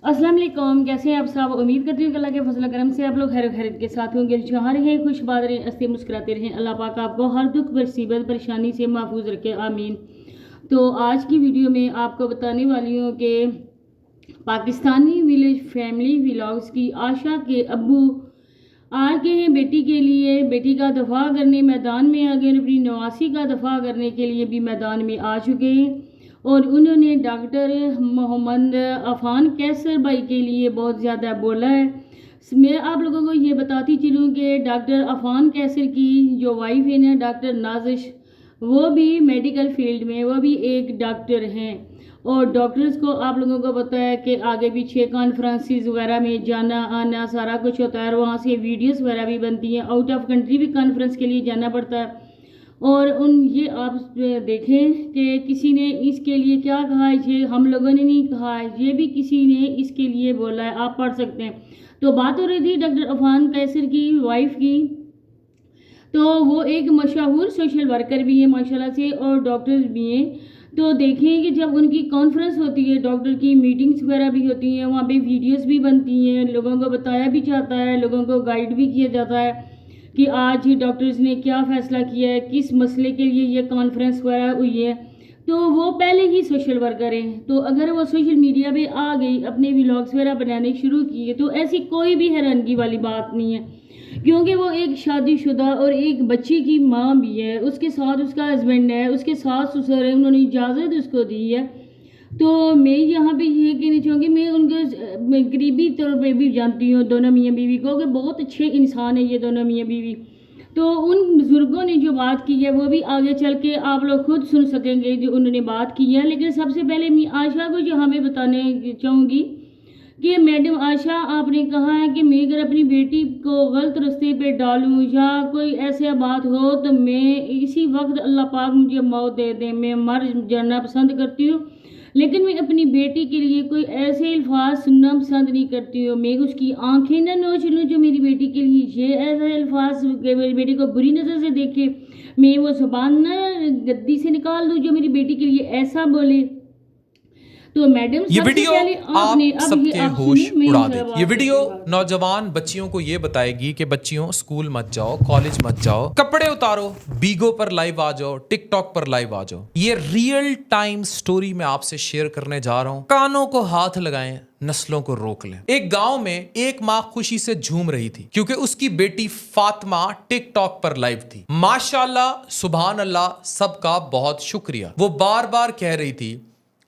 अस्सलाम वालेकुम, कैसे हैं आप सब। उम्मीद करती हूँ कि अल्लाह के फजल करम से आप लोग खैर खैरियत के साथ होंगे। जहाँ रहें खुशबाद रहें, हंसते मुस्कुराते रहें। अल्लाह पाक आपको हर दुख मुसीबत परेशानी से महफूज रखे, आमीन। तो आज की वीडियो में आपको बताने वाली हूँ कि पाकिस्तानी विलेज फैमिली व्लॉग्स की आशा के अब्बू आ गए हैं बेटी के लिए, बेटी का दफा करने मैदान में आ गए, अपनी नवासी का दफा करने के लिए भी मैदान में आ चुके हैं। और उन्होंने डॉक्टर मोहम्मद अफान कैसर भाई के लिए बहुत ज़्यादा बोला है। मैं आप लोगों को ये बताती चलूँ कि डॉक्टर अफान कैसर की जो वाइफ है ना, डॉक्टर नाजिश, वो भी मेडिकल फील्ड में, वो भी एक डॉक्टर हैं। और डॉक्टर्स को आप लोगों को पता है कि आगे पीछे कॉन्फ्रेंसेस वगैरह में जाना आना सारा कुछ होता है, और वहाँ से वीडियोस वगैरह भी बनती हैं। आउट ऑफ कंट्री भी कॉन्फ्रेंस के लिए जाना पड़ता है। और ये आप देखें कि किसी ने इसके लिए क्या कहा है, ये हम लोगों ने नहीं कहा है, ये भी किसी ने इसके लिए बोला है, आप पढ़ सकते हैं। तो बात हो रही थी डॉक्टर अफान कैसर की वाइफ की। तो वो एक मशहूर सोशल वर्कर भी है माशाल्लाह से, और डॉक्टर भी हैं। तो देखें कि जब उनकी कॉन्फ्रेंस होती है, डॉक्टर की मीटिंग्स वगैरह भी होती हैं, वहाँ पे वीडियोस भी बनती हैं, लोगों को बताया भी जाता है, लोगों को गाइड भी किया जाता है कि आज डॉक्टर्स ने क्या फ़ैसला किया है, किस मसले के लिए ये कॉन्फ्रेंस वगैरह हुई है। तो वो पहले ही सोशल वर्कर हैं, तो अगर वो सोशल मीडिया पे आ गई, अपने व्लॉग्स वगैरह बनाने शुरू किए, तो ऐसी कोई भी हैरानगी वाली बात नहीं है, क्योंकि वो एक शादीशुदा और एक बच्ची की माँ भी है, उसके साथ उसका हस्बैंड है, उसके सास ससुर है, उन्होंने इजाज़त उसको दी है। तो मैं यहाँ पे ये कहना चाहूँगी, मैं उनको करीबी तौर पे भी जानती हूँ, दोनों मियाँ बीवी को, कि बहुत अच्छे इंसान है ये दोनों मियाँ बीवी। तो उन बुज़ुर्गों ने जो बात की है वो भी आगे चल के आप लोग खुद सुन सकेंगे जो उन्होंने बात की है। लेकिन सबसे पहले मैं आशा को जो हमें बताने चाहूँगी कि मैडम आशा, आपने कहा है कि मैं अगर अपनी बेटी को गलत रास्ते पे डालूँ या कोई ऐसी बात हो तो मैं इसी वक्त अल्लाह पाक मुझे मौत दे दे, मैं मर जाना पसंद करती हूँ। लेकिन मैं अपनी बेटी के लिए कोई ऐसे अल्फाज सुनना पसंद नहीं करती हूँ। मैं उसकी आंखें ना नोच लूँ जो मेरी बेटी के लिए ये ऐसे अल्फाज मेरी बेटी को बुरी नज़र से देखे, मैं वो ज़ुबान ना गद्दी से निकाल दूँ जो मेरी बेटी के लिए ऐसा बोले। तो मैडम ये सबसे वीडियो पहले आपने आप अब ये सबके आप होश सुनिए, मैं उड़ा इंशाल्लाह देगी। ये बात वीडियो करती हूँ। नौजवान बच्चियों को ये बताएगी कि बच्चियों स्कूल मत जाओ, कॉलेज मत जाओ, कपड़े उतारो, बीगो पर लाइव आ जाओ, टिकटॉक पर लाइव आ जाओ। ये रियल टाइम स्टोरी मैं आपसे शेयर करने जा रहा हूं। कानों को हाथ लगाएं, नस्लों को रोक लें। एक गांव में एक माँ खुशी से झूम रही थी क्योंकि उसकी बेटी फातिमा टिकटॉक पर लाइव थी। माशाल्लाह, सुभान अल्लाह, सबका बहुत शुक्रिया। वो बार बार कह रही थी,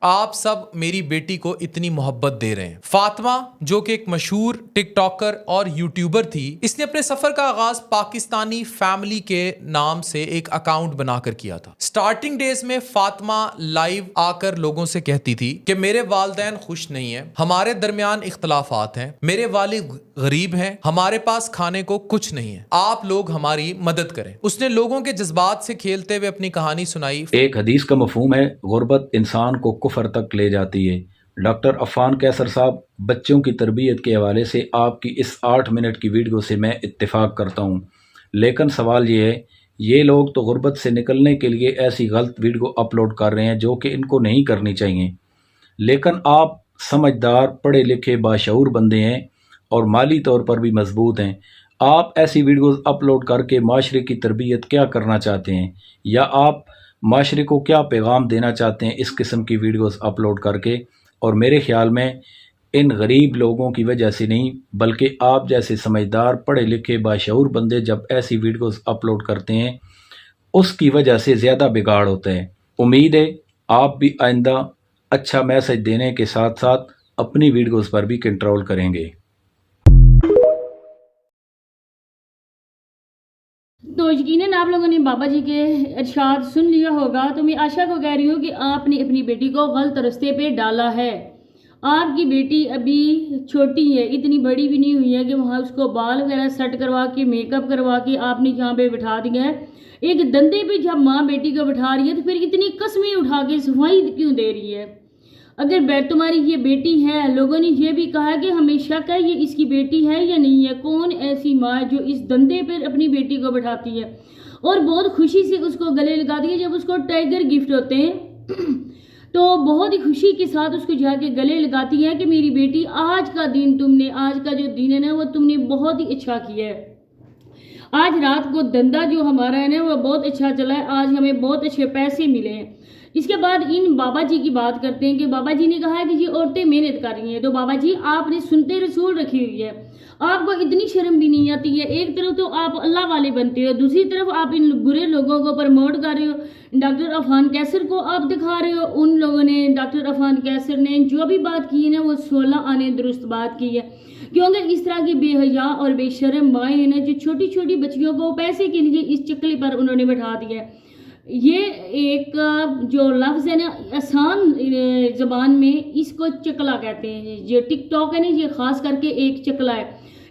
आप सब मेरी बेटी को इतनी मोहब्बत दे रहे हैं। फातिमा, जो कि एक मशहूर टिकटॉकर और यूट्यूबर थी, इसने अपने सफर का आगाज पाकिस्तानी फैमिली के नाम से एक अकाउंट बनाकर किया था। स्टार्टिंग डेज में फातिमा लाइव आकर लोगों से कहती थी कि मेरे वालिदैन खुश नहीं है, हमारे दरमियान इख्तलाफात हैं, मेरे वालिद गरीब हैं, हमारे पास खाने को कुछ नहीं है, आप लोग हमारी मदद करें। उसने लोगों के जज्बात से खेलते हुए अपनी कहानी सुनाई। एक हदीस का मफहूम है, गुर्बत इंसान को कुफर तक ले जाती है। डॉक्टर अफान कैसर साहब, बच्चों की तरबियत के हवाले से आपकी इस 8 मिनट की वीडियो से मैं इत्तेफाक करता हूँ, लेकिन सवाल ये है, ये लोग तो गुर्बत से निकलने के लिए ऐसी गलत वीडियो अपलोड कर रहे हैं जो कि इनको नहीं करनी चाहिए। लेकिन आप समझदार, पढ़े लिखे, बाशऊर बंदे हैं और माली तौर पर भी मजबूत हैं। आप ऐसी वीडियोज़ अपलोड करके माशरे की तरबियत क्या करना चाहते हैं, या आप माशरे को क्या पैगाम देना चाहते हैं इस किस्म की वीडियोस अपलोड करके? और मेरे ख्याल में इन गरीब लोगों की वजह से नहीं, बल्कि आप जैसे समझदार, पढ़े लिखे, बाशऊर बंदे जब ऐसी वीडियोस अपलोड करते हैं उसकी वजह से ज़्यादा बिगाड़ होता है। उम्मीद है आप भी आइंदा अच्छा मैसेज देने के साथ साथ अपनी वीडियोस पर भी कंट्रोल करेंगे। तो यकीनन आप लोगों ने बाबा जी के इरशाद सुन लिया होगा। तो मैं आशा को कह रही हूँ कि आपने अपनी बेटी को गलत रास्ते पे डाला है। आपकी बेटी अभी छोटी है, इतनी बड़ी भी नहीं हुई है कि वहाँ उसको बाल वगैरह सेट करवा के, मेकअप करवा के आपने यहाँ पे बिठा दिया है। एक धंधे पे जब माँ बेटी को बिठा रही है तो फिर इतनी कस्में उठा के सफाई क्यों दे रही है? अगर तुम्हारी ये बेटी है, लोगों ने ये भी कहा कि हमेशा का ये इसकी बेटी है या नहीं है। कौन ऐसी माँ जो इस धंधे पर अपनी बेटी को बैठाती है और बहुत खुशी से उसको गले लगाती है जब उसको टाइगर गिफ्ट होते हैं। تو بہت ہی خوشی کے ساتھ اس کو جا کے گلے لگاتی ہے کہ میری بیٹی آج کا جو دن ہے نا وہ تم نے بہت ہی اچھا کیا ہے، آج رات کو دھندا جو ہمارا ہے نا وہ بہت اچھا چلا ہے، آج ہمیں بہت اچھے پیسے ملے ہیں۔ اس کے بعد ان بابا جی کی بات کرتے ہیں کہ بابا جی نے کہا ہے کہ یہ عورتیں محنت کر رہی ہیں، تو بابا جی آپ نے سنتے رسول رکھی ہوئی ہے، آپ کو اتنی شرم بھی نہیں آتی ہے، ایک طرف تو آپ اللہ والے بنتے ہو، دوسری طرف آپ ان برے لوگوں کو پروموٹ کر رہے ہو، ڈاکٹر عفان کیسر کو آپ دکھا رہے ہو، ان لوگوں نے ڈاکٹر عفان کیسر نے جو بھی بات کی ہے نا وہ 16 آنے درست بات کی ہے، کیونکہ اس طرح کی بے حیا اور بے شرم مائیں ہیں نا جو چھوٹی چھوٹی بچیوں کو پیسے کے لیے اس چکلے پر انہوں نے بٹھا دیا ہے۔ یہ ایک جو لفظ ہے نا آسان زبان میں اس کو چکلا کہتے ہیں، یہ ٹک ٹاک ہے نا یہ خاص کر کے ایک چکلا ہے۔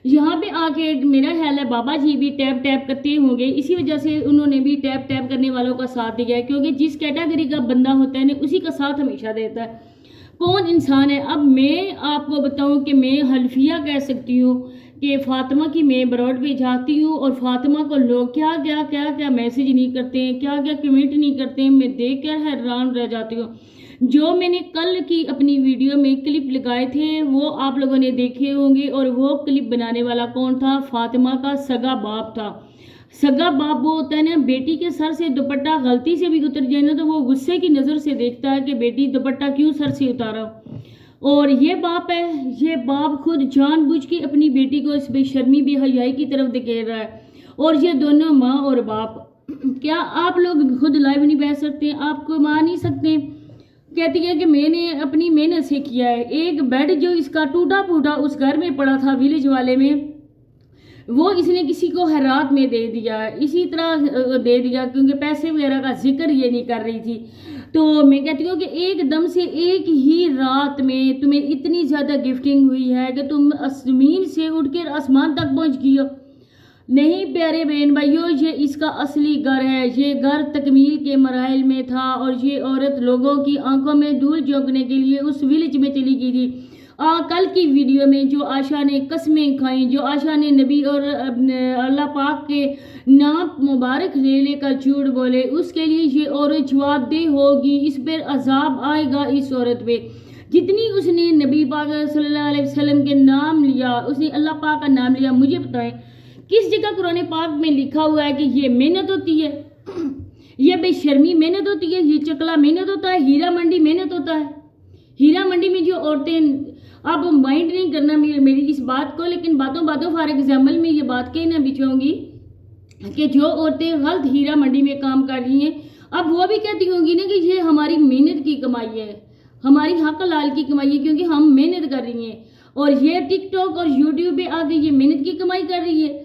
یہاں پہ آ کے میرا خیال ہے بابا جی بھی ٹیپ ٹیپ کرتے ہوں گے، اسی وجہ سے انہوں نے بھی ٹیپ ٹیپ کرنے والوں کا ساتھ دیا ہے، کیونکہ جس کیٹیگری کا بندہ ہوتا ہے نا اسی کا ساتھ ہمیشہ دیتا ہے۔ کون انسان ہے؟ اب میں آپ کو بتاؤں کہ میں حلفیہ کہہ سکتی ہوں کہ فاطمہ کی میں براڈ پہ جاتی ہوں اور فاطمہ کو لوگ کیا میسیج نہیں کرتے ہیں، کیا کمنٹ نہیں کرتے ہیں، میں دیکھ کر حیران رہ جاتی ہوں۔ جو میں نے کل کی اپنی ویڈیو میں کلپ لگائے تھے وہ آپ لوگوں نے دیکھے ہوں گے، اور وہ کلپ بنانے والا کون تھا؟ فاطمہ کا سگا باپ تھا۔ سگا باپ وہ ہوتا ہے نا بیٹی کے سر سے دوپٹہ غلطی سے بھی اتر جائے نا تو وہ غصے کی نظر سے دیکھتا ہے کہ بیٹی دوپٹہ کیوں سر سے اتارا، اور یہ باپ ہے، یہ باپ خود جان بوجھ کے اپنی بیٹی کو اس بے شرمی بے حیائی کی طرف دھکیل رہا ہے، اور یہ دونوں ماں اور باپ۔ کیا آپ لوگ خود لائیو نہیں بیٹھ سکتے؟ آپ کو مان نہیں سکتے؟ کہتی ہے کہ میں نے اپنی محنت سے کیا ہے، ایک بیڈ جو اس کا ٹوٹا پھوٹا اس گھر میں پڑا تھا ویلیج والے میں، وہ اس نے کسی کو ہرات میں دے دیا، اسی طرح دے دیا کیونکہ پیسے وغیرہ کا ذکر یہ نہیں کر رہی تھی۔ تو میں کہتی ہوں کہ ایک دم سے ایک ہی رات میں تمہیں اتنی زیادہ گفٹنگ ہوئی ہے کہ تم زمین سے اٹھ کر آسمان تک پہنچ گئی ہو۔ نہیں پیارے بہن بھائیوں، یہ اس کا اصلی گھر ہے، یہ گھر تکمیل کے مراحل میں تھا، اور یہ عورت لوگوں کی آنکھوں میں دھول جھونکنے کے لیے اس ویلیج میں چلی گئی تھی۔ کل کی ویڈیو میں جو عائشہ نے قسمیں کھائیں، جو عائشہ نے نبی اور اللہ پاک کے نام مبارک لے لے کر جھوٹ بولے، اس کے لیے یہ عورت جواب دہ ہوگی، اس پر عذاب آئے گا اس عورت پہ۔ جتنی اس نے نبی پاک صلی اللہ علیہ وسلم کے نام لیا، اس نے اللہ پاک کا نام لیا، مجھے بتائیں کس جگہ قرآن پاک میں لکھا ہوا ہے کہ یہ محنت ہوتی ہے، یہ بے شرمی محنت ہوتی ہے، یہ چکلا محنت ہوتا ہے، ہیرا منڈی محنت ہوتا ہے؟ ہیرا منڈی میں جو عورتیں، اب مائنڈ نہیں کرنا میری اس بات کو، لیکن باتوں فار ایگزامپل میں یہ بات کہنا بھی چاہوں گی کہ جو عورتیں غلط ہیرا منڈی میں کام کر رہی ہیں، اب وہ بھی کہتی ہوں گی نا کہ یہ ہماری محنت کی کمائی ہے، ہماری حق لال کی کمائی ہے، کیونکہ ہم محنت کر رہی ہیں، اور یہ ٹک ٹاک اور یوٹیوب پہ آ کے یہ محنت کی کمائی کر رہی ہے۔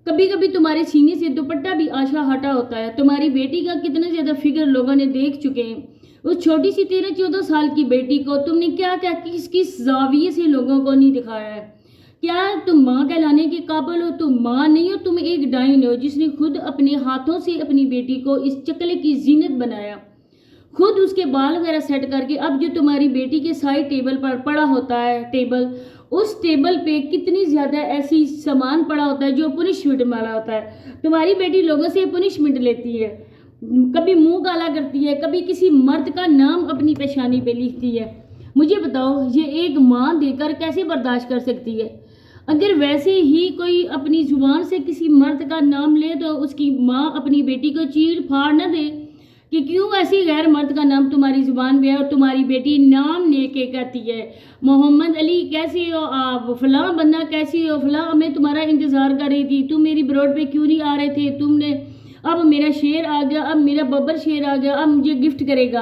کبھی کبھی تمہارے سینے سے دوپٹہ بھی آشا ہٹا ہوتا ہے، تمہاری بیٹی کا کتنا زیادہ فگر لوگوں نے دیکھ چکے ہیں، اس چھوٹی سی 13-14 سال کی بیٹی کو تم نے کیا کس زاویے سے لوگوں کو نہیں دکھایا ہے؟ کیا تم ماں کہلانے کے قابل ہو؟ تم ماں نہیں ہو، تم ایک ڈائن ہو جس نے خود اپنے ہاتھوں سے اپنی بیٹی کو اس چکلے کی زینت بنایا، خود اس کے بال وغیرہ سیٹ کر کے۔ اب جو تمہاری بیٹی کے سائڈ ٹیبل پر پڑا ہوتا ہے اس ٹیبل پہ کتنی زیادہ ایسی سامان پڑا ہوتا ہے جو پنشمنٹ والا ہوتا ہے۔ تمہاری بیٹی لوگوں سے پنشمنٹ لیتی ہے، کبھی منہ کالا کرتی ہے، کبھی کسی مرد کا نام اپنی پیشانی پہ لکھتی ہے۔ مجھے بتاؤ یہ ایک ماں دے کر کیسے برداشت کر سکتی ہے؟ اگر ویسے ہی کوئی اپنی زبان سے کسی مرد کا نام لے تو اس کی ماں اپنی بیٹی کو چیڑ پھاڑ نہ دے کہ کیوں ایسی غیر مرد کا نام تمہاری زبان پہ ہے، اور تمہاری بیٹی نام لے کے کہتی ہے محمد علی کیسے ہو آپ، فلاں بندہ کیسی ہو، فلاں میں تمہارا انتظار کر رہی تھی، تم میری براڈ پہ کیوں نہیں آ رہے تھے، تم نے اب میرا شیر آ گیا، اب میرا ببر شیر آ گیا، اب مجھے گفٹ کرے گا۔